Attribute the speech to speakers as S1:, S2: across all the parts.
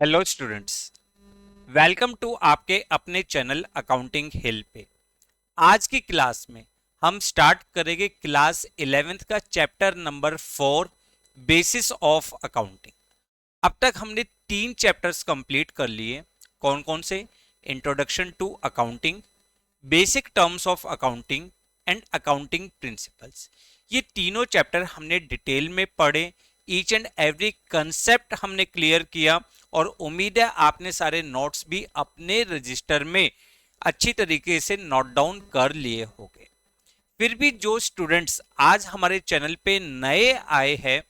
S1: Hello students, welcome to आपके अपने channel accounting हिल पे। आज की क्लास में हम स्टार्ट करेंगे क्लास 11th का chapter number 4 basis of accounting. अब तक हमने 3 चैप्टर्स कंप्लीट कर लिए। कौन कौन से? Introduction to accounting, basic terms of accounting and accounting principles. ये तीनों चैप्टर हमने डिटेल में पढ़े, ईच एंड एवरी कंसेप्ट हमने क्लियर किया और उम्मीद है आपने सारे नोट्स भी अपने रजिस्टर में अच्छी तरीके से नोट डाउन कर लिए होंगे। फिर भी जो स्टूडेंट्स आज हमारे चैनल पे नए आए हैं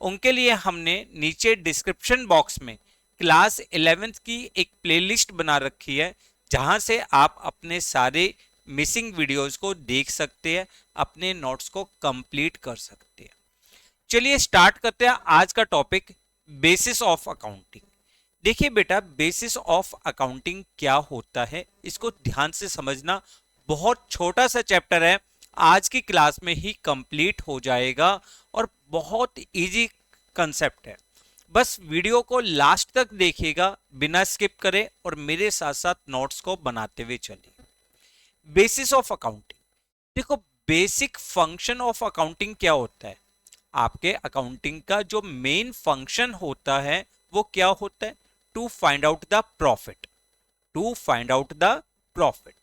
S1: उनके लिए हमने नीचे डिस्क्रिप्शन बॉक्स में क्लास 11th की एक प्लेलिस्ट बना रखी है, जहां से आप अपने सारे मिसिंग वीडियोस को देख सकते हैं, अपने नोट्स को कंप्लीट कर सकते हैं। चलिए स्टार्ट करते हैं आज का टॉपिक, बेसिस ऑफ अकाउंटिंग। देखिए बेटा, बेसिस ऑफ अकाउंटिंग क्या होता है इसको ध्यान से समझना। बहुत छोटा सा चैप्टर है, आज की क्लास में ही कंप्लीट हो जाएगा और बहुत इजी कंसेप्ट है। बस वीडियो को लास्ट तक देखिएगा बिना स्किप करे और मेरे साथ साथ नोट्स को बनाते हुए चलिए। बेसिस ऑफ अकाउंटिंग, देखो बेसिक फंक्शन ऑफ अकाउंटिंग क्या होता है। आपके अकाउंटिंग का जो मेन फंक्शन होता है वो क्या होता है? To find out the profit, to find out the profit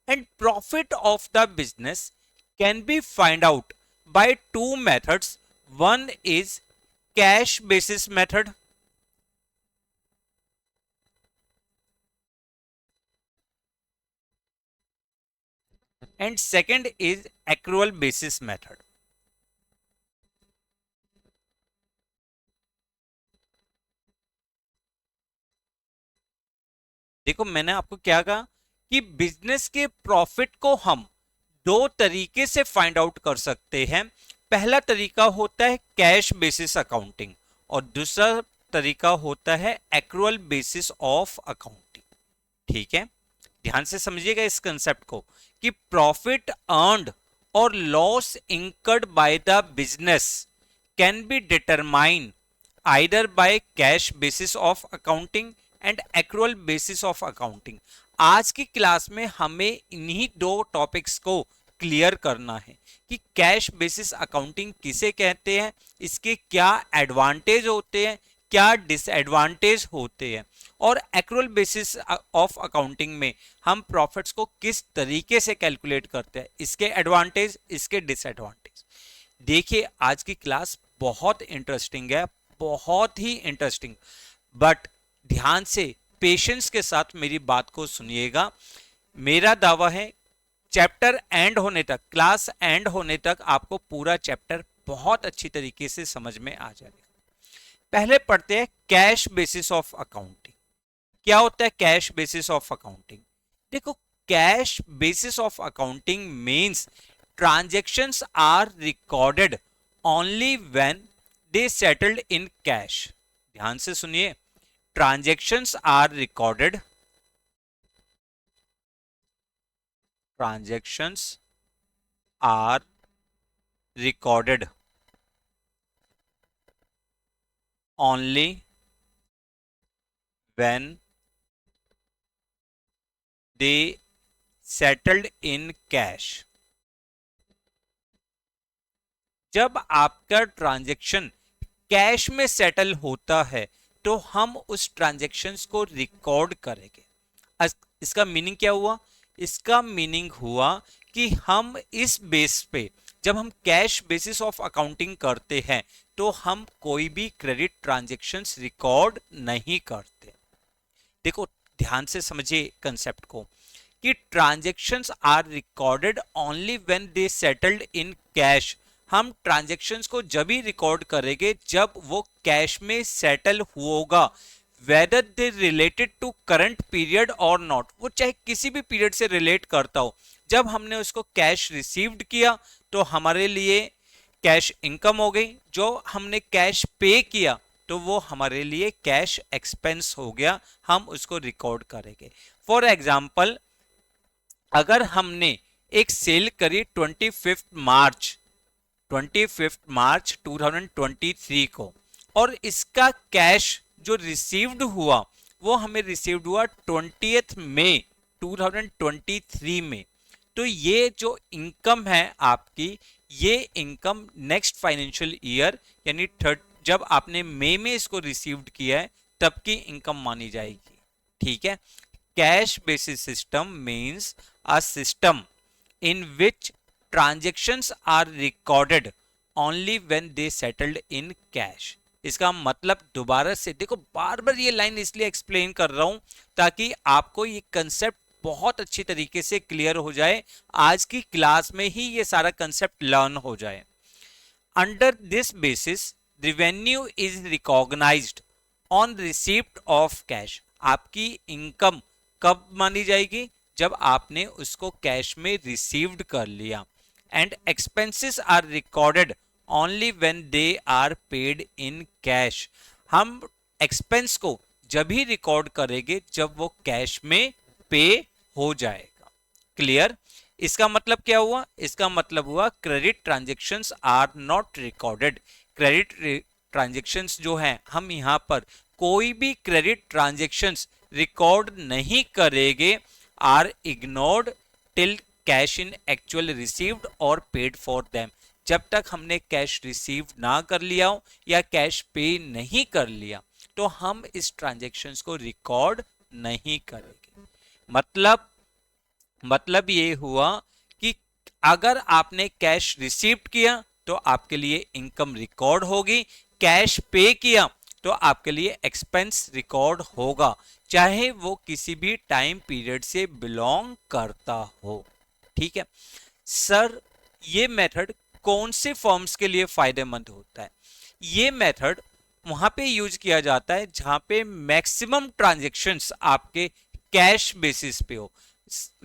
S1: and profit of the business can be find out by two methods. One is cash basis method and second is accrual basis method। देखो मैंने आपको क्या कहा कि business के profit को हम दो तरीके से फाइंड आउट कर सकते हैं। पहला तरीका होता है कैश बेसिस अकाउंटिंग और दूसरा तरीका होता है एक्रूअल बेसिस ऑफ अकाउंटिंग। ठीक है, ध्यान से समझिएगा इस कंसेप्ट को कि प्रॉफिट अर्न्ड और loss incurred by the business can be determine either by cash basis of accounting and accrual basis of accounting. आज की क्लास में हमें इन्हीं दो टॉपिक्स को क्लियर करना है कि कैश बेसिस अकाउंटिंग किसे कहते हैं, इसके क्या एडवांटेज होते हैं, क्या डिसएडवांटेज होते हैं, और एक्रूअल बेसिस ऑफ अकाउंटिंग में हम प्रॉफिट्स को किस तरीके से कैलकुलेट करते हैं, इसके एडवांटेज, इसके डिसएडवांटेज। देखिए आज की क्लास बहुत इंटरेस्टिंग है, बहुत ही इंटरेस्टिंग, बट ध्यान से पेशेंस के साथ मेरी बात को सुनिएगा। मेरा दावा है चैप्टर एंड होने तक, क्लास एंड होने तक आपको पूरा चैप्टर बहुत अच्छी तरीके से समझ में आ जाएगा। पहले पढ़ते हैं कैश बेसिस ऑफ अकाउंटिंग। क्या होता है कैश बेसिस ऑफ अकाउंटिंग? देखो, cash basis of accounting means transactions are recorded only when they settled in cash। ध्यान से सुनिए, transactions are recorded, transactions are recorded only when they settled in cash। जब आपका transaction cash में settle होता है तो हम उस ट्रांजैक्शंस को रिकॉर्ड करेंगे। इसका मीनिंग क्या हुआ? इसका मीनिंग हुआ कि हम इस बेस पे, जब हम कैश बेसिस ऑफ अकाउंटिंग करते हैं तो हम कोई भी क्रेडिट ट्रांजैक्शंस रिकॉर्ड नहीं करते। देखो ध्यान से समझिए कंसेप्ट को कि transactions are recorded only when they settled in cash. हम ट्रांजैक्शंस को जब ही रिकॉर्ड करेंगे जब वो कैश में सेटल होगा, whether they related to current period और नॉट, वो चाहे किसी भी पीरियड से रिलेट करता हो। जब हमने उसको कैश रिसीव्ड किया तो हमारे लिए कैश इनकम हो गई, जो हमने कैश पे किया तो वो हमारे लिए कैश एक्सपेंस हो गया, हम उसको रिकॉर्ड करेंगे। फॉर एग्जाम्पल, अगर हमने एक सेल करी 25 मार्च 2023 को और इसका कैश जो रिसीव्ड हुआ वो हमें रिसीव्ड हुआ 20th मई 2023 में। तो ये जो इनकम है आपकी, ये इनकम नेक्स्ट फाइनेंशियल ईयर यानी जब आपने मई में इसको रिसीव्ड किया है तब की इनकम मानी जाएगी। ठीक है। Cash basis system means a system in which transactions are recorded only when they settled in cash। इसका मतलब दोबारा से देखो, बार बार ये लाइन इसलिए एक्सप्लेन कर रहा हूं ताकि आपको ये कंसेप्ट बहुत अच्छी तरीके से क्लियर हो जाए, आज की क्लास में ही ये सारा कंसेप्ट लर्न हो जाए। Under this basis revenue is recognised on receipt of cash. आपकी इनकम कब मानी जाएगी? जब आपने उसको कैश में रिसीव्ड कर लिया। And expenses are recorded only when they are paid in cash. हम एक्सपेंस को जब ही रिकॉर्ड करेंगे जब वो कैश में पे हो जाएगा। क्लियर? इसका मतलब क्या हुआ? इसका मतलब हुआ credit transactions are not recorded. Credit transactions जो है, हम यहां पर कोई भी क्रेडिट ट्रांजेक्शन्स रिकॉर्ड नहीं करेंगे, are ignored till cash in actual received और पेड फॉर देम। जब तक हमने कैश रिसीव ना कर लिया हो या कैश पे नहीं कर लिया तो हम इस ट्रांजेक्शन्स को रिकॉर्ड नहीं करेंगे। मतलब ये हुआ कि अगर आपने कैश रिसीव किया तो आपके लिए इनकम रिकॉर्ड होगी, कैश पे किया तो आपके लिए एक्सपेंस रिकॉर्ड होगा, चाहे वो किसी भी टाइम पीरियड से बिलोंग करता हो। ठीक है सर, ये मेथड कौन से फर्म्स के लिए फायदेमंद होता है? ये मेथड वहां पे यूज किया जाता है जहां पे मैक्सिमम ट्रांजैक्शंस आपके कैश बेसिस पे हो।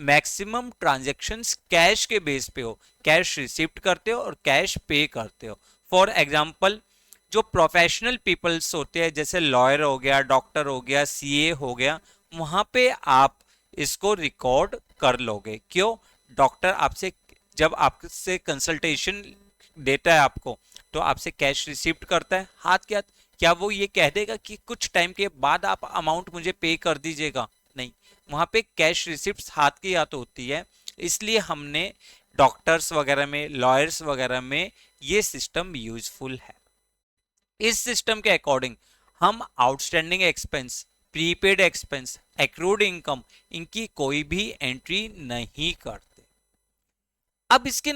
S1: मैक्सिमम ट्रांजैक्शंस कैश के बेस पे हो, कैश रिसीव्ड करते हो और कैश पे करते हो। फॉर एग्जांपल, जो प्रोफेशनल पीपल्स होते हैं जैसे लॉयर हो गया, डॉक्टर हो गया, सीए हो गया, वहां पे आप इसको रिकॉर्ड कर लोगे। क्यों? डॉक्टर आपसे जब आपसे कंसल्टेशन देता है आपको तो आपसे कैश रिसीव्ड करता है हाथ के हाथ। क्या वो ये कह देगा कि कुछ टाइम के बाद आप अमाउंट मुझे पे कर दीजिएगा? नहीं, वहां पे कैश रिसिप्ट हाथ के हाथ होती है। इसलिए हमने डॉक्टर्स वगैरह में, लॉयर्स वगैरह में ये सिस्टम यूजफुल है। इस सिस्टम के अकॉर्डिंग हम outstanding expense, prepaid expense, accrued income, इनकी कोई भी एंट्री नहीं करते। अब इसके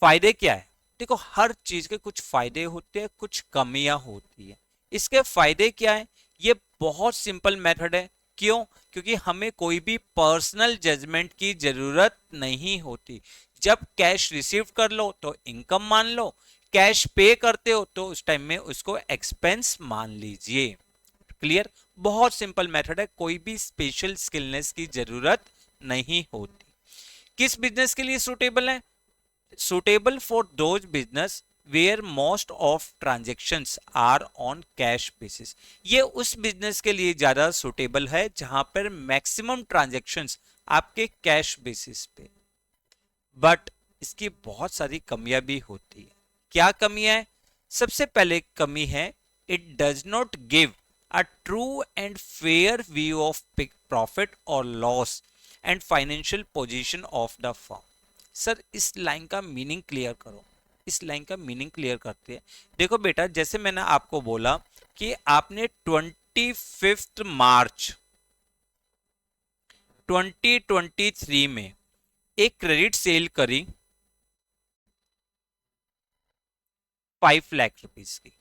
S1: फायदे क्या है? देखो, हर चीज के कुछ फायदे होते हैं, कुछ कमियां होती है। इसके फायदे क्या है? ये बहुत सिंपल मेथड है। क्यों? क्योंकि हमें कोई भी पर्सनल जजमेंट की जरूरत नहीं होती। जब कैश रिसीव कर लो तो इनकम मान लो, कैश पे करते हो तो उस टाइम में उसको एक्सपेंस मान लीजिए। क्लियर? बहुत सिंपल मेथड है, कोई भी स्पेशल स्किलनेस की जरूरत नहीं होती। किस बिजनेस के लिए सूटेबल है? Suitable for those business where most of transactions are on cash basis. ये उस बिजनेस के लिए ज्यादा सुटेबल है जहां पर मैक्सिमम ट्रांजेक्शन्स आपके कैश बेसिस पे। बट इसकी बहुत सारी कमियां भी होती है। क्या कमियां है? सबसे पहले कमी है, it does not give a true and fair view of profit और loss and financial position of the firm. Sir, इस लाइन का मीनिंग क्लियर करो। इस लाइन का मीनिंग क्लियर करते हैं। देखो बेटा, जैसे मैंने आपको बोला कि आपने 25 मार्च 2023 में एक क्रेडिट सेल करी 5 लाख रुपीस की।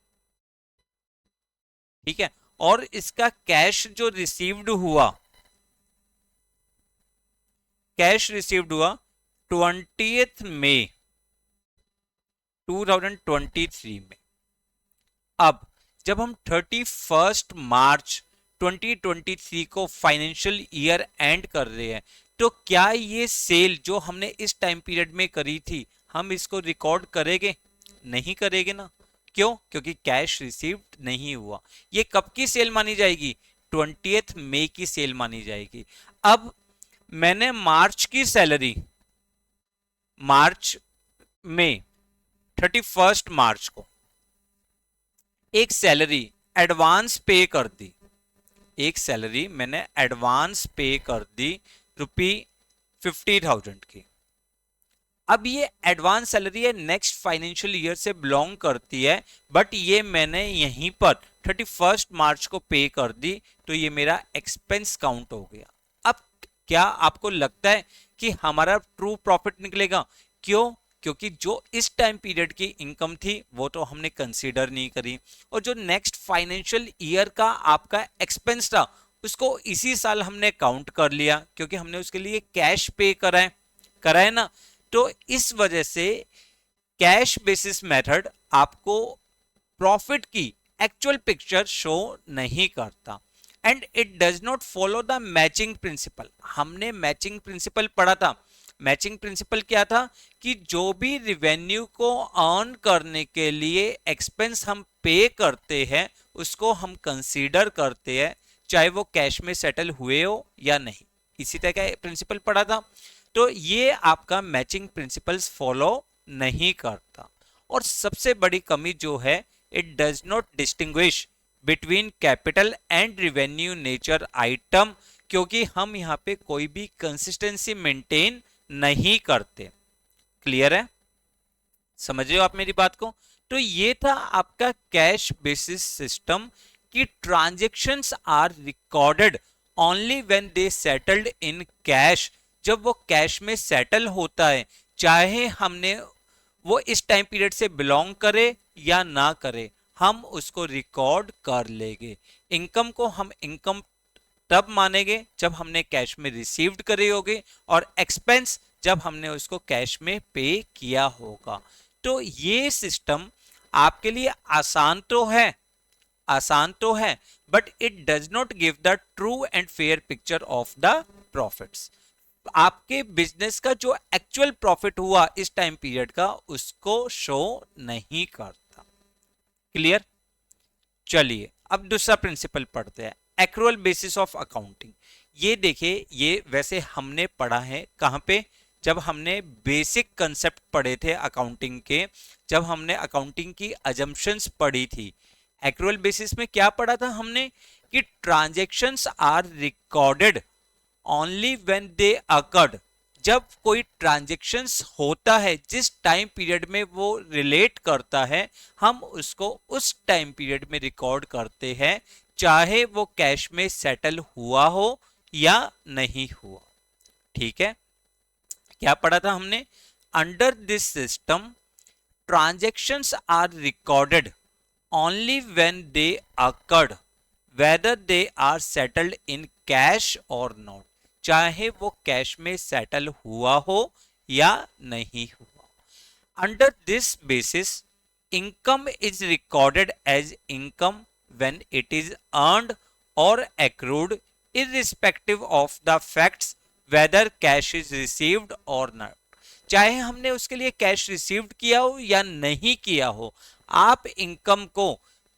S1: ठीक है, और इसका कैश जो रिसीव्ड हुआ, कैश रिसीव्ड हुआ 20th मई 2023 में। अब जब हम 31 मार्च 2023 को फाइनेंशियल ईयर एंड कर रहे हैं तो क्या ये सेल जो हमने इस टाइम पीरियड में करी थी, हम इसको रिकॉर्ड करेंगे? नहीं करेंगे ना। क्यों? क्योंकि कैश रिसीव्ड नहीं हुआ। ये कब की सेल मानी जाएगी? 20th मई की सेल मानी जाएगी। अब मैंने मार्च की सैलरी, मार्च में 31 मार्च को एक सैलरी एडवांस पे कर दी। एक सैलरी मैंने एडवांस पे कर दी ₹50,000 की। अब ये एडवांस सैलरी है, नेक्स्ट फाइनेंशियल ईयर से बिलोंग करती है, बट ये मैंने यहीं पर 31 मार्च को पे कर दी, तो ये मेरा एक्सपेंस काउंट हो गया। अब क्या आपको लगता है कि हमारा ट्रू प्रॉफिट निकलेगा? क्यों? क्योंकि जो इस टाइम पीरियड की इनकम थी वो तो हमने कंसीडर नहीं करी, और जो नेक्स्ट फाइनेंशियल ईयर का आपका एक्सपेंस था उसको इसी साल हमने काउंट कर लिया, क्योंकि हमने उसके लिए कैश पे करा है ना। तो इस वजह से कैश बेसिस मेथड आपको प्रॉफिट की एक्चुअल पिक्चर शो नहीं करता, and it does not follow the matching principal. हमने मैचिंग प्रिंसिपल पढ़ा था। मैचिंग प्रिंसिपल क्या था कि जो भी रिवेन्यू को अर्न करने के लिए एक्सपेंस हम पे करते हैं उसको हम कंसीडर करते हैं, चाहे वो कैश में सेटल हुए हो या नहीं। इसी तरह का प्रिंसिपल पढ़ा था। तो ये आपका मैचिंग प्रिंसिपल्स फॉलो नहीं करता। और सबसे बड़ी कमी जो है, it does not distinguish between capital and revenue nature item, क्योंकि हम यहाँ पे कोई भी कंसिस्टेंसी मेंटेन नहीं करते। क्लियर है? समझ रहे हो आप मेरी बात को? तो ये था आपका कैश बेसिस सिस्टम कि transactions are recorded only when they settled in cash. जब वो कैश में सेटल होता है, चाहे हमने वो इस टाइम पीरियड से बिलोंग करे या ना करे, हम उसको रिकॉर्ड कर लेंगे। इनकम को हम इनकम तब मानेंगे जब हमने कैश में रिसीव्ड करे होगे, और एक्सपेंस जब हमने उसको कैश में पे किया होगा। तो ये सिस्टम आपके लिए आसान तो है, but it does not give the true and fair picture of the profits. आपके बिजनेस का जो एक्चुअल प्रॉफिट हुआ इस टाइम पीरियड का उसको शो नहीं करता। क्लियर? चलिए अब दूसरा प्रिंसिपल पढ़ते हैं, एक्रूअल बेसिस ऑफ अकाउंटिंग। ये देखिए, ये वैसे हमने पढ़ा है कहां पे? जब हमने बेसिक कंसेप्ट पढ़े थे अकाउंटिंग के, जब हमने अकाउंटिंग की अजम्पशंस पढ़ी थी। एक्रूअल बेसिस में क्या पढ़ा था हमने कि transactions are recorded only when they occurred. जब कोई ट्रांजैक्शंस होता है, जिस टाइम पीरियड में वो रिलेट करता है, हम उसको उस टाइम पीरियड में रिकॉर्ड करते हैं, चाहे वो कैश में सेटल हुआ हो या नहीं हुआ। ठीक है? क्या पढ़ा था हमने? Under this system transactions are recorded only when they occurred whether they are settled in cash और नॉट। चाहे वो कैश में सेटल हुआ हो या नहीं हुआ। Under this basis income is recorded as income when it is earned और accrued irrespective of the facts whether cash is received or not। चाहे हमने उसके लिए कैश रिसीव्ड किया हो या नहीं किया हो, आप इनकम को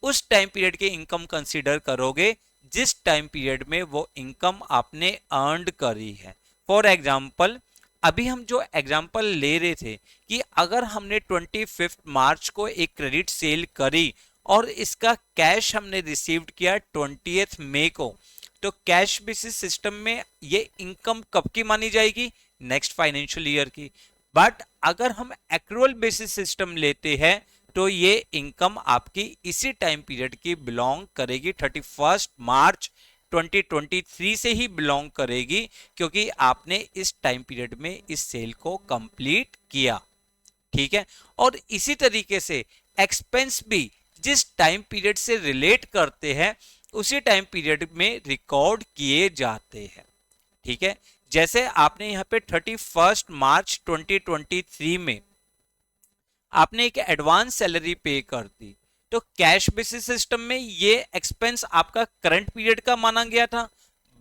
S1: उस टाइम पीरियड के इनकम कंसीडर करोगे जिस टाइम पीरियड में वो इनकम आपने अर्नड करी है। फॉर एग्जाम्पल, अभी हम जो एग्जाम्पल ले रहे थे कि अगर हमने 25 मार्च को एक क्रेडिट सेल करी और इसका कैश हमने रिसीव्ड किया 20 मई को, तो कैश बेसिस सिस्टम में ये इनकम कब की मानी जाएगी? नेक्स्ट फाइनेंशियल ईयर की। बट अगर हम एक्रूअल बेसिस सिस्टम लेते हैं तो ये इनकम आपकी इसी टाइम पीरियड की बिलोंग करेगी, 31 मार्च 2023 से ही बिलोंग करेगी, क्योंकि आपने इस टाइम पीरियड में इस सेल को कंप्लीट किया। ठीक है? और इसी तरीके से एक्सपेंस भी जिस टाइम पीरियड से रिलेट करते हैं उसी टाइम पीरियड में रिकॉर्ड किए जाते हैं। ठीक है? जैसे आपने यहाँ पे 31 मार्च 2023 में आपने एक एडवांस सैलरी पे कर दी, तो कैश बेसिस सिस्टम में ये एक्सपेंस आपका करंट पीरियड का माना गया था,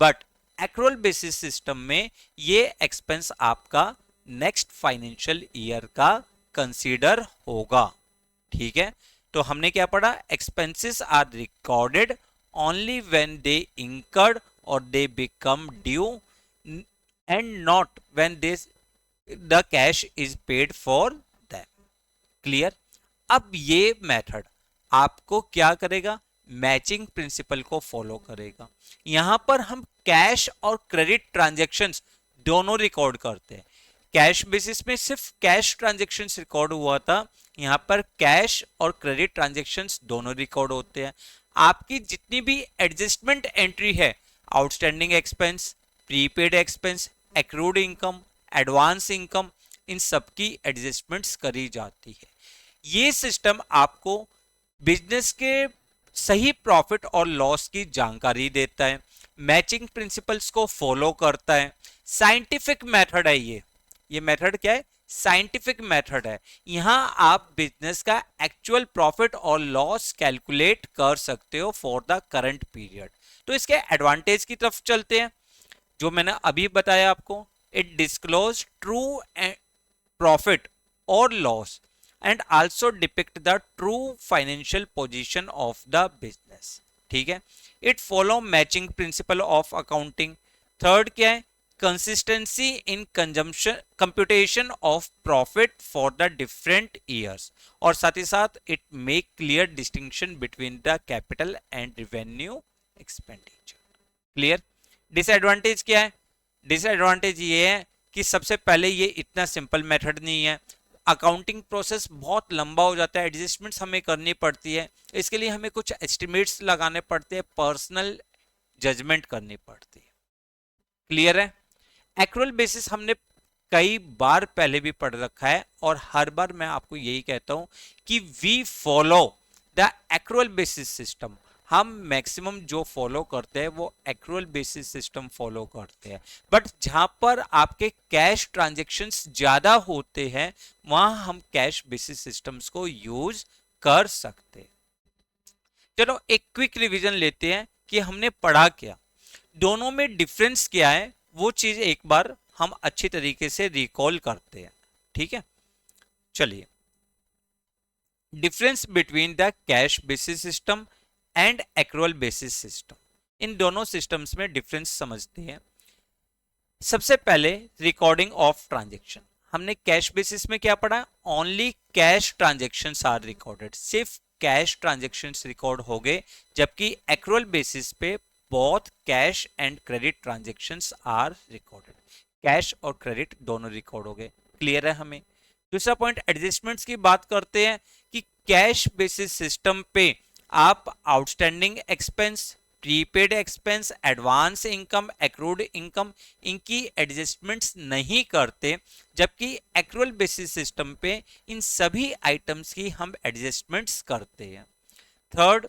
S1: बट एक्रूअल बेसिस सिस्टम में ये एक्सपेंस आपका नेक्स्ट फाइनेंशियल ईयर का कंसीडर होगा। ठीक है? तो हमने क्या पढ़ा? Expenses are recorded only when they incurred or they become due and not when the cash is paid for them। Clear? अब ये मेथड आपको क्या करेगा? मैचिंग प्रिंसिपल को फॉलो करेगा। यहां पर हम कैश और क्रेडिट ट्रांजैक्शंस दोनों रिकॉर्ड करते हैं। कैश बेसिस में सिर्फ कैश ट्रांजैक्शंस रिकॉर्ड हुआ था, यहां पर कैश और क्रेडिट ट्रांजैक्शंस दोनों रिकॉर्ड होते हैं। आपकी जितनी भी एडजस्टमेंट एंट्री है, outstanding expense, prepaid expense, accrued income, advance income, इन सबकी एडजस्टमेंट्स करी जाती है। ये सिस्टम आपको बिजनेस के सही प्रॉफिट और लॉस की जानकारी देता है, मैचिंग प्रिंसिपल्स को फॉलो करता है। साइंटिफिक मेथड है ये मेथड क्या है? साइंटिफिक मेथड है। यहां आप बिजनेस का एक्चुअल प्रॉफिट और लॉस कैलकुलेट कर सकते हो फॉर द करंट पीरियड। तो इसके एडवांटेज की तरफ चलते हैं, जो मैंने अभी बताया आपको। इट डिस्क्लोज ट्रू प्रॉफिट और loss and also depict the true financial position of the business. ठीक है। It follow matching principle of accounting. Third क्या है? Consistency in consumption computation of profit for the different years, और साथ ही साथ it make clear distinction between the capital and revenue expenditure. Clear? Disadvantage क्या है? Disadvantage ये है कि सबसे पहले ये इतना सिंपल मेथड नहीं है, अकाउंटिंग प्रोसेस बहुत लंबा हो जाता है, एडजस्टमेंट्स हमें करनी पड़ती है, इसके लिए हमें कुछ एस्टिमेट्स लगाने पड़ते हैं, पर्सनल जजमेंट करनी पड़ती है। क्लियर है? एक्रुअल बेसिस हमने कई बार पहले भी पढ़ रखा है, और हर बार मैं आपको यही कहता हूं कि we follow the accrual basis system. हम मैक्सिमम जो फॉलो करते हैं वो एक्रुअल बेसिस सिस्टम फॉलो करते हैं, बट जहां पर आपके कैश ट्रांजैक्शंस ज्यादा होते हैं वहां हम कैश बेसिस सिस्टम्स को यूज कर सकते हैं। चलो एक क्विक रिवीजन लेते हैं कि हमने पढ़ा क्या, दोनों में डिफरेंस क्या है, वो चीज एक बार हम अच्छी तरीके से रिकॉल करते हैं। ठीक है, चलिए। Difference between the cash basis system and accrual basis system, इन दोनों सिस्टम्स में डिफरेंस समझते हैं। सबसे पहले रिकॉर्डिंग ऑफ ट्रांजैक्शन। हमने कैश बेसिस में क्या पढ़ा? Only cash transactions are recorded, सिर्फ कैश ट्रांजैक्शंस रिकॉर्ड हो गए, जबकि एक्रुअल बेसिस पे both cash and credit transactions are recorded, cash और क्रेडिट दोनों रिकॉर्ड हो गए। क्लियर है हमें? दूसरा पॉइंट, एडजस्टमेंट्स की बात करते हैं कि कैश बेसिस सिस्टम पे आप outstanding expense, prepaid expense, advance income, accrued income, इनकी एडजस्टमेंट्स नहीं करते, जबकि एक्रुअल बेसिस सिस्टम पे इन सभी आइटम्स की हम एडजस्टमेंट्स करते हैं। थर्ड,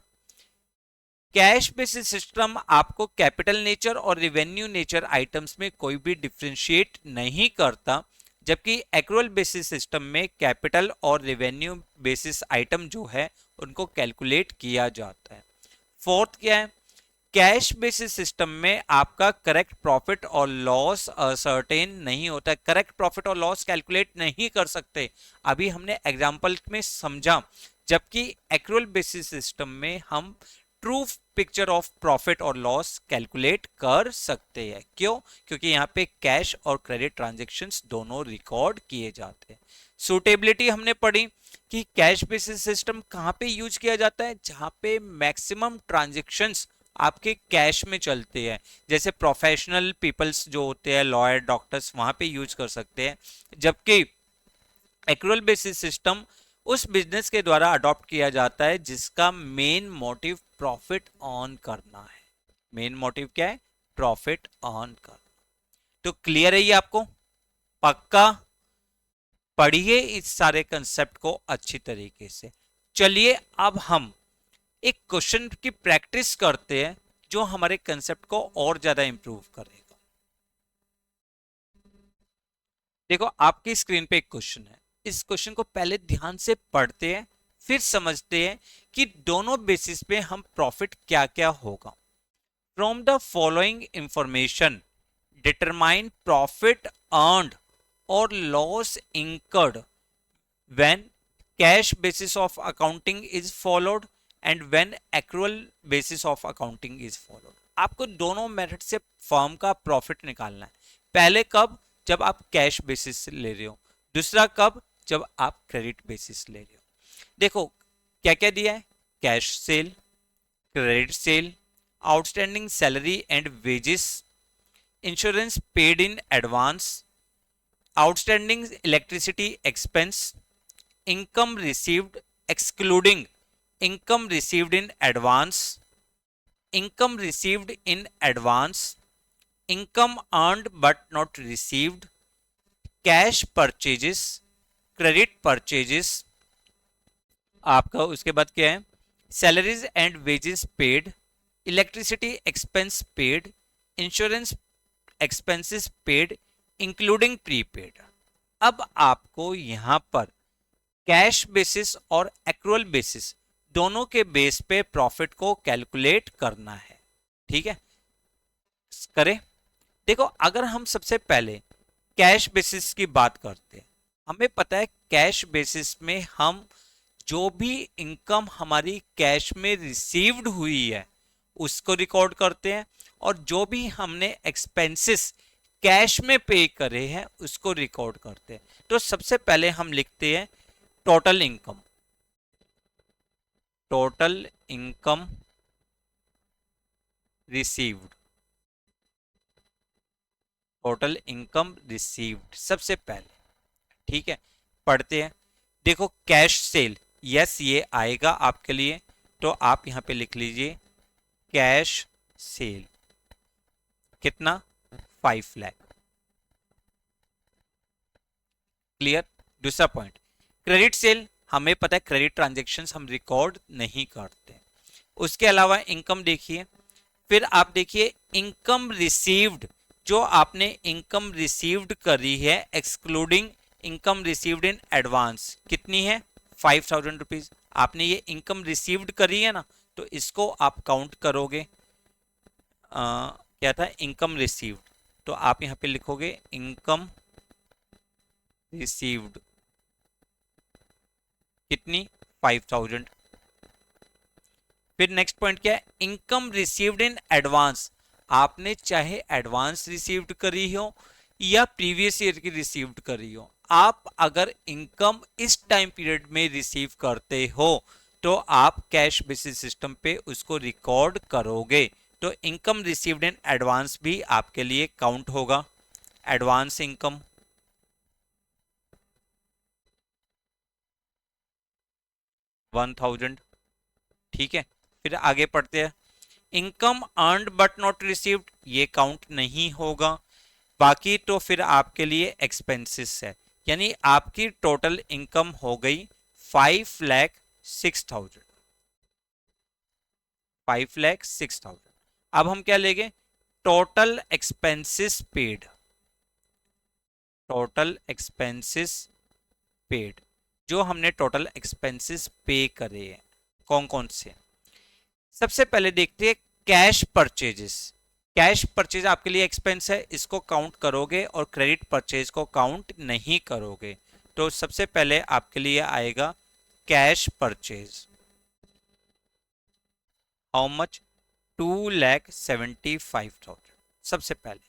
S1: कैश बेसिस सिस्टम आपको कैपिटल नेचर और रिवेन्यू नेचर आइटम्स में कोई भी डिफरेंशिएट नहीं करता, जबकि एक्रुअल बेसिस सिस्टम में कैपिटल और रिवेन्यू बेसिस आइटम जो है उनको कैलकुलेट किया जाता है। फोर्थ क्या है? कैश बेसिस सिस्टम में आपका करेक्ट प्रॉफिट और लॉस सर्टेन नहीं होता है, करेक्ट प्रॉफिट और लॉस कैलकुलेट नहीं कर सकते, अभी हमने एग्जांपल में समझा, जबकि एक्रुअल बेसिस सिस्टम में हम ट्रू पिक्चर ऑफ प्रॉफिट और लॉस कैलकुलेट कर सकते हैं। क्यों? क्योंकि यहाँ पे कैश और क्रेडिट ट्रांजैक्शंस दोनों रिकॉर्ड किए जाते हैं। सूटेबिलिटी हमने पढ़ी कि कैश बेसिस सिस्टम कहाँ पे यूज किया जाता है? जहाँ पे मैक्सिमम ट्रांजैक्शंस आपके कैश में चलते हैं, जैसे प्रोफेशनल पीपल्स जो होते हैं, लॉयर, डॉक्टर्स, वहां पे यूज कर सकते हैं, जबकि एक्रुअल बेसिस सिस्टम उस बिजनेस के द्वारा अडॉप्ट किया जाता है जिसका मेन मोटिव प्रॉफिट अर्न करना है। मेन मोटिव क्या है? प्रॉफिट अर्न करना। तो क्लियर है ये आपको? पक्का पढ़िए इस सारे कंसेप्ट को अच्छी तरीके से। चलिए अब हम एक क्वेश्चन की प्रैक्टिस करते हैं जो हमारे कंसेप्ट को और ज्यादा इंप्रूव करेगा। देखो आपकी स्क्रीन पे एक क्वेश्चन है, इस क्वेश्चन को पहले ध्यान से पढ़ते हैं, फिर समझते हैं कि दोनों बेसिस पे हम प्रॉफिट क्या क्या होगा। From the following information determine profit earned और loss incurred when cash basis of accounting is followed and when accrual basis of accounting is followed. आपको दोनों मेथड से फर्म का प्रॉफिट निकालना है। पहले कब? जब आप कैश बेसिस से ले रहे हो। दूसरा कब? जब आप क्रेडिट बेसिस ले रहे हो। देखो क्या क्या दिया है? Cash cell, credit sale, outstanding salary and wages, insurance paid in advance, outstanding electricity expense, income received excluding income received in advance, income received in advance, income earned but not received, cash purchases, credit purchases, आपका उसके बाद क्या है, salaries and wages paid, electricity expense paid, insurance expenses paid including prepaid. अब आपको यहां पर cash basis और एक्रुअल बेसिस दोनों के बेस पे प्रॉफिट को कैलकुलेट करना है। ठीक है, करें। देखो, अगर हम सबसे पहले कैश बेसिस की बात करते हैं, हमें पता है कैश बेसिस में हम जो भी इनकम हमारी कैश में रिसीव्ड हुई है उसको रिकॉर्ड करते हैं, और जो भी हमने एक्सपेंसेस कैश में पे करे हैं उसको रिकॉर्ड करते हैं। तो सबसे पहले हम लिखते हैं total income, total income received, total income received सबसे पहले। ठीक है, पढ़ते हैं। देखो, कैश सेल, यस ये आएगा आपके लिए, तो आप यहां पे लिख लीजिए कैश सेल, कितना, 5 लाख। क्लियर। दूसरा पॉइंट, क्रेडिट सेल, हमें पता है क्रेडिट ट्रांजेक्शन्स हम रिकॉर्ड नहीं करते। उसके अलावा इनकम देखिए, फिर आप देखिए इनकम रिसीव्ड, जो आपने इनकम रिसीव्ड करी है excluding income received in advance, कितनी है, 5000 रुपीज। आपने ये इनकम रिसीव्ड करी है ना, तो इसको आप काउंट करोगे, क्या था, इनकम रिसीव्ड, तो आप यहां पे लिखोगे इनकम रिसीव्ड, कितनी, 5000। फिर नेक्स्ट पॉइंट क्या है, इनकम रिसीव्ड इन एडवांस, आपने चाहे एडवांस रिसीव्ड करी हो या प्रीवियस ईयर की रिसीव्ड करी हो, आप अगर इनकम इस टाइम पीरियड में रिसीव करते हो तो आप कैश बेसिस सिस्टम पे उसको रिकॉर्ड करोगे। तो इनकम रिसीव्ड इन एडवांस भी आपके लिए काउंट होगा, एडवांस इनकम, 1000। ठीक है, फिर आगे पढ़ते हैं, income earned but not received, ये काउंट नहीं होगा। बाकी तो फिर आपके लिए एक्सपेंसेस है, यानी आपकी टोटल इनकम हो गई 5,06,000, 5,06,000। अब हम क्या लेंगे, total expenses paid, total expenses paid, जो हमने टोटल एक्सपेंसेस पे करे हैं कौन कौन से। सबसे पहले देखते हैं कैश परचेजेस, कैश परचेज आपके लिए एक्सपेंस है, इसको काउंट करोगे, और क्रेडिट परचेज को काउंट नहीं करोगे। तो सबसे पहले आपके लिए आएगा कैश परचेज, हाउ मच, 2,75,000 सबसे पहले।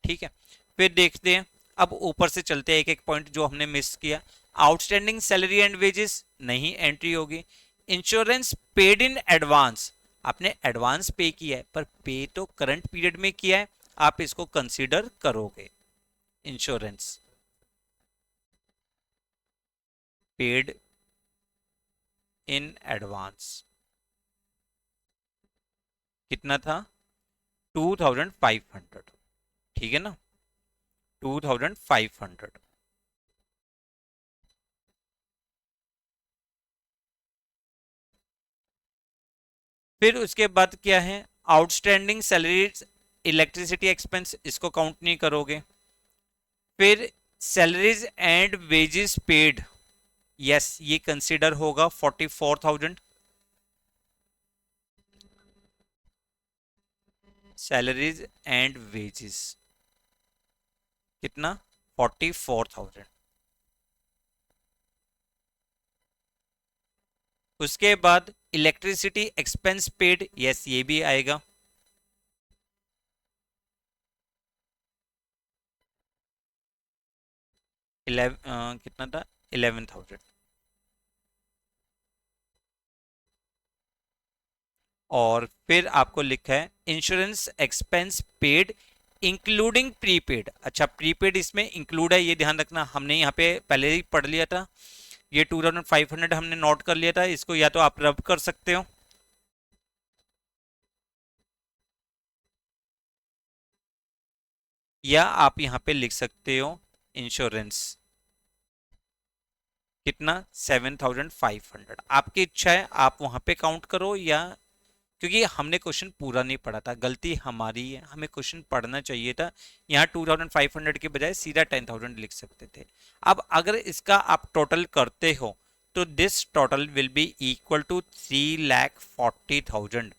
S1: ठीक है, फिर देखते हैं, अब ऊपर से चलते हैं एक एक पॉइंट जो हमने मिस किया। आउटस्टैंडिंग सैलरी एंड वेजेस नहीं एंट्री होगी। इंश्योरेंस पेड इन एडवांस, आपने एडवांस पे किया है पर पे तो करंट पीरियड में किया है, आप इसको कंसीडर करोगे। इंश्योरेंस पेड इन एडवांस कितना था, 2,500। ठीक है ना, 2,500। फिर उसके बाद क्या है, आउटस्टैंडिंग सैलरी इलेक्ट्रिसिटी एक्सपेंस, इसको काउंट नहीं करोगे। फिर salaries and wages paid, yes ये कंसीडर होगा 44,000। सैलरीज एंड वेजेस कितना, 44,000। उसके बाद इलेक्ट्रिसिटी एक्सपेंस पेड, यस ये भी आएगा, 11 कितना था, 11,000। और फिर आपको लिखा है insurance expense paid including prepaid. अच्छा, प्रीपेड इसमें इंक्लूड है, ये ध्यान रखना, हमने यहाँ पे पहले ही पढ़ लिया था। ये 2500 हमने नोट कर लिया था, इसको या तो आप रब कर सकते हो या आप यहाँ पे लिख सकते हो इंश्योरेंस कितना 7500। आपकी इच्छा है, आप वहां पे काउंट करो या, क्योंकि हमने क्वेश्चन पूरा नहीं पढ़ा था, गलती हमारी है, हमें क्वेश्चन पढ़ना चाहिए था। यहाँ 2500 के बजाय सीधा 10,000 लिख सकते थे। अब अगर इसका आप टोटल करते हो तो this total will be equal to 3,40,000।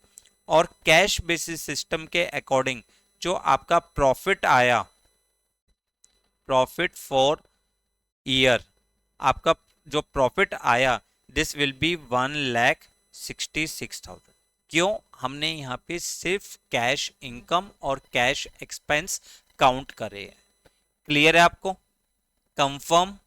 S1: और कैश बेसिस सिस्टम के अकॉर्डिंग जो आपका प्रॉफिट आया, प्रॉफिट फॉर ईयर, आपका जो प्रॉफिट आया दिस विल बी 1,66,000। क्यों? हमने यहाँ पे सिर्फ कैश इनकम और कैश एक्सपेंस काउंट करे हैं। क्लियर है आपको? कंफर्म?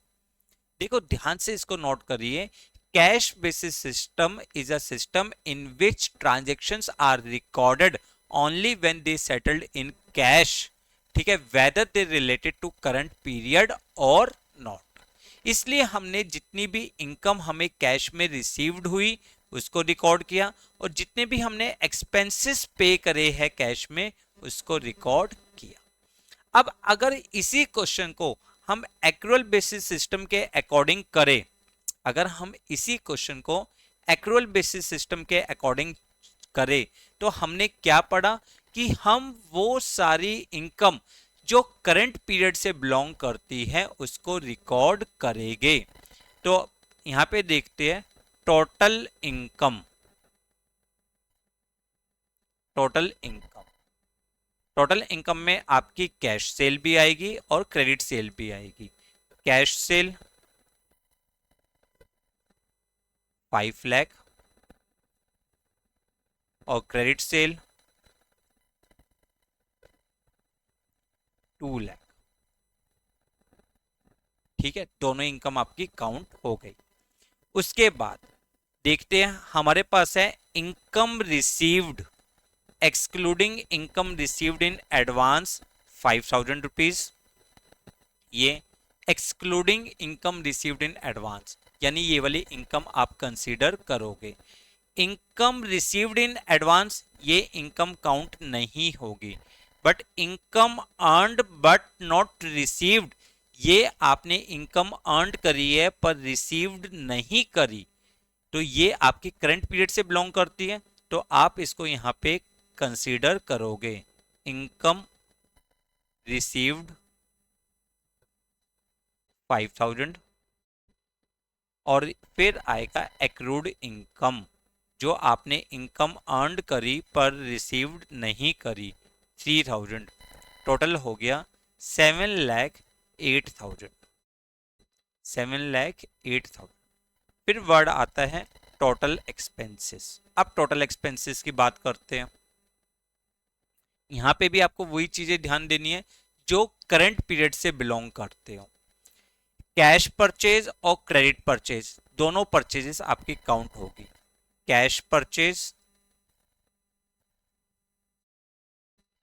S1: देखो ध्यान से इसको नोट करिए। Cash basis system is a system in which transactions are recorded only when they settled in cash, ठीक है, whether they related to current period और नॉट। इसलिए हमने जितनी भी इनकम हमें कैश में रिसीव्ड हुई उसको रिकॉर्ड किया, और जितने भी हमने एक्सपेंसेस पे करे हैं कैश में उसको रिकॉर्ड किया। अब अगर इसी क्वेश्चन को हम एक्रूअल बेसिस सिस्टम के अकॉर्डिंग करें, अगर हम इसी क्वेश्चन को एक्रूअल बेसिस सिस्टम के अकॉर्डिंग करें तो हमने क्या पढ़ा कि हम वो सारी इनकम जो करंट पीरियड से बिलोंग करती है उसको रिकॉर्ड करेंगे। तो यहां पे देखते हैं total income, total income, total income में आपकी कैश सेल भी आएगी और क्रेडिट सेल भी आएगी। कैश सेल 5 लाख और क्रेडिट सेल 2 लाख। ठीक है, दोनों इनकम आपकी काउंट हो गई। उसके बाद देखते हैं हमारे पास है income received excluding income received in advance 5,000 rupees. ये excluding income received in advance, यानी ये वाली इनकम आप कंसीडर करोगे। इनकम रिसीव्ड इन एडवांस ये इनकम काउंट नहीं होगी, but income earned but not received, ये आपने इनकम अर्न करी है पर रिसीव्ड नहीं करी, तो ये आपकी करंट पीरियड से बिलोंग करती है, तो आप इसको यहां पे कंसीडर करोगे इनकम रिसीव्ड 5,000। और फिर आएगा एक्रूड इनकम, जो आपने इनकम अर्न करी पर रिसीव्ड नहीं करी 3,000। टोटल हो गया 7,08,000, 7,08,000। फिर वर्ड आता है टोटल एक्सपेंसेस। अब टोटल एक्सपेंसेस की बात करते हैं। यहां पे भी आपको वही चीजें ध्यान देनी है जो करंट पीरियड से बिलोंग करते हो। कैश परचेज और क्रेडिट परचेज दोनों परचेजेस आपकी काउंट होगी। कैश परचेज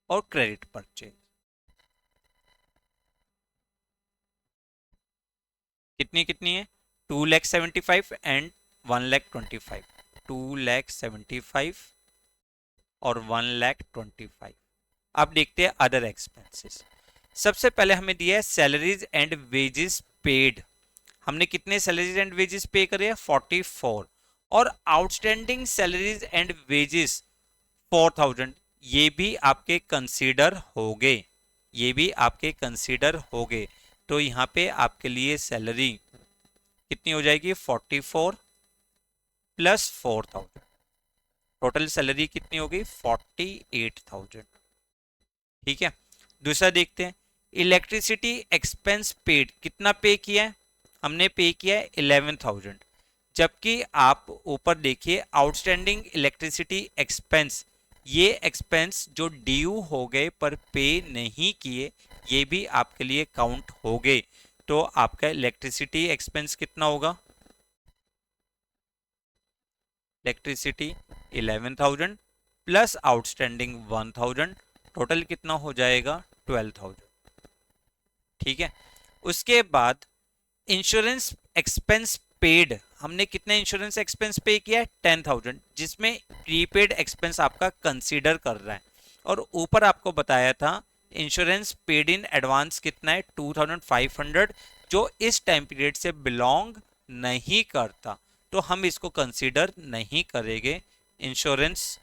S1: और क्रेडिट परचेज कितनी कितनी है? 2,75,000 एंड 1,25,000। 2,75,000 और 1,25,000। अब देखते हैं अदर एक्सपेंसेस। सबसे पहले हमें दिया है सैलरीज एंड वेजेस पेड। हमने कितने सैलरीज एंड वेजेस पे करे हैं? 44। और आउटस्टैंडिंग सैलरीज एंड वेजेस 4,000, ये भी आपके कंसीडर हो गए, ये भी आपके कंसीडर हो गए। तो यहाँ पे आपके लिए सैलरी कितनी हो जाएगी? 44 प्लस 4,000, टोटल सैलरी कितनी होगी? 48,000। ठीक है, दूसरा देखते हैं इलेक्ट्रिसिटी एक्सपेंस पेड। कितना पे किया है? हमने पे किया है 11,000। जबकि आप ऊपर देखिए आउटस्टैंडिंग इलेक्ट्रिसिटी एक्सपेंस, ये एक्सपेंस जो ड्यू हो गए पर पे नहीं किए, ये भी आपके लिए काउंट हो गए। तो आपका इलेक्ट्रिसिटी एक्सपेंस कितना होगा? इलेक्ट्रिसिटी 11,000 प्लस आउटस्टैंडिंग 1000, टोटल कितना हो जाएगा 12,000। ठीक है, उसके बाद इंश्योरेंस एक्सपेंस पेड, हमने कितने इंश्योरेंस एक्सपेंस पे किया है 10,000, जिसमें प्रीपेड एक्सपेंस आपका कंसीडर कर रहा है। और ऊपर आपको बताया था इंश्योरेंस पेड इन एडवांस कितना है 2,500, जो इस टाइम पीरियड से बिलोंग नहीं करता, तो हम इसको कंसीडर नहीं करेंगे। इंश्योरेंस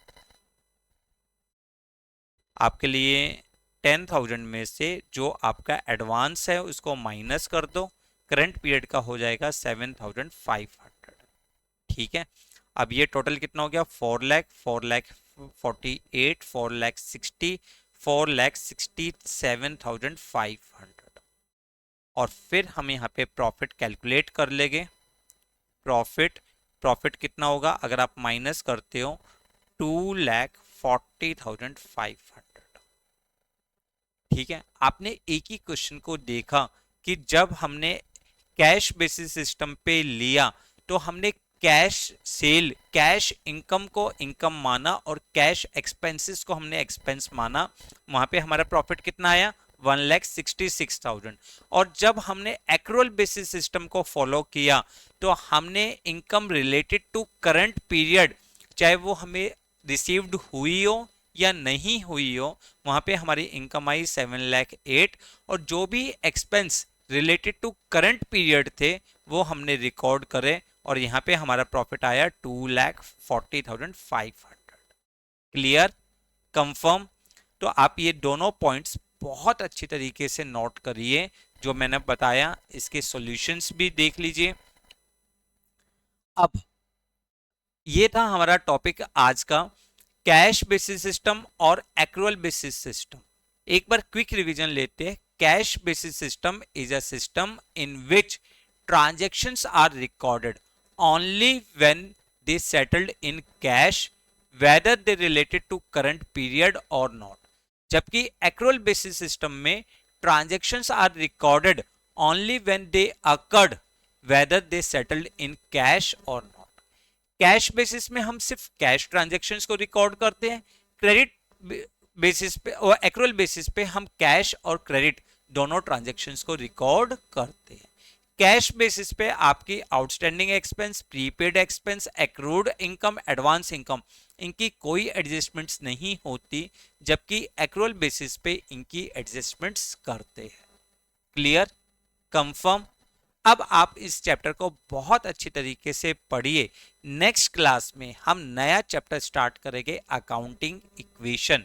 S1: आपके लिए 10,000 में से जो आपका एडवांस है उसको माइनस कर दो, करंट पीरियड का हो जाएगा 7,500। ठीक है, अब ये टोटल कितना हो गया 4 लाख, 4,48,000, 4,60,000, 4,67,500। और फिर हम यहाँ पे प्रॉफिट कैलकुलेट कर लेंगे। प्रॉफिट कितना होगा अगर आप माइनस करते हो 2,40,500। ठीक है, आपने एक ही क्वेश्चन को देखा कि जब हमने कैश बेसिस सिस्टम पे लिया तो हमने कैश सेल, कैश इनकम को इनकम माना और कैश एक्सपेंसेस को हमने एक्सपेंस माना। वहां पे हमारा प्रॉफिट कितना आया 1,66,000। और जब हमने एक्रूअल बेसिस सिस्टम को फॉलो किया तो हमने income related to current period, चाहे वो हमें रिसीव्ड हुई हो या नहीं हुई हो, वहां पे हमारी इनकम आई 7,08,000 और जो भी expense related to current period थे वो हमने रिकॉर्ड करे और यहाँ पे हमारा प्रॉफिट आया 2,40,500। Clear, confirm. तो आप ये दोनों पॉइंट्स बहुत अच्छी तरीके से नोट करिए जो मैंने बताया, इसके सॉल्यूशंस भी देख लीजिए। अब ये था हमारा टॉपिक आज का, कैश बेसिस सिस्टम और एक्रूअल बेसिस सिस्टम। एक बार क्विक रिवीजन लेते हैं। Cash basis system is a system in which transactions are recorded only when they settled in cash whether they related to current period और not. जबकि accrual basis system में transactions are recorded only when they occurred whether they settled in cash और not. Cash basis में हम सिर्फ cash transactions को record करते हैं, क्रेडिट बेसिस पे और एक्रूअल बेसिस पे हम कैश और क्रेडिट दोनों ट्रांजैक्शंस को रिकॉर्ड करते हैं। कैश बेसिस पे आपकी outstanding expense, prepaid expense, accrued income, advance income, इनकी कोई एडजस्टमेंट्स नहीं होती, जबकि एक्रूअल बेसिस पे इनकी एडजस्टमेंट्स करते हैं। Clear, confirm. अब आप इस चैप्टर को बहुत अच्छी तरीके से पढ़िए। नेक्स्ट क्लास में हम नया चैप्टर स्टार्ट करेंगे, अकाउंटिंग इक्वेशन।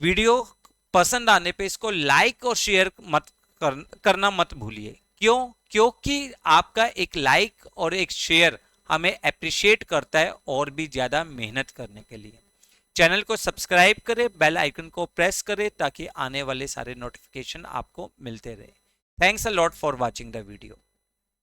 S1: वीडियो पसंद आने पे इसको लाइक और शेयर करना मत भूलिए। क्यों? क्योंकि आपका एक लाइक और एक शेयर हमें अप्रिशिएट करता है और भी ज्यादा मेहनत करने के लिए। चैनल को सब्सक्राइब करें, बेल आइकन को प्रेस करें ताकि आने वाले सारे नोटिफिकेशन आपको मिलते रहे। Thanks a lot for watching the video.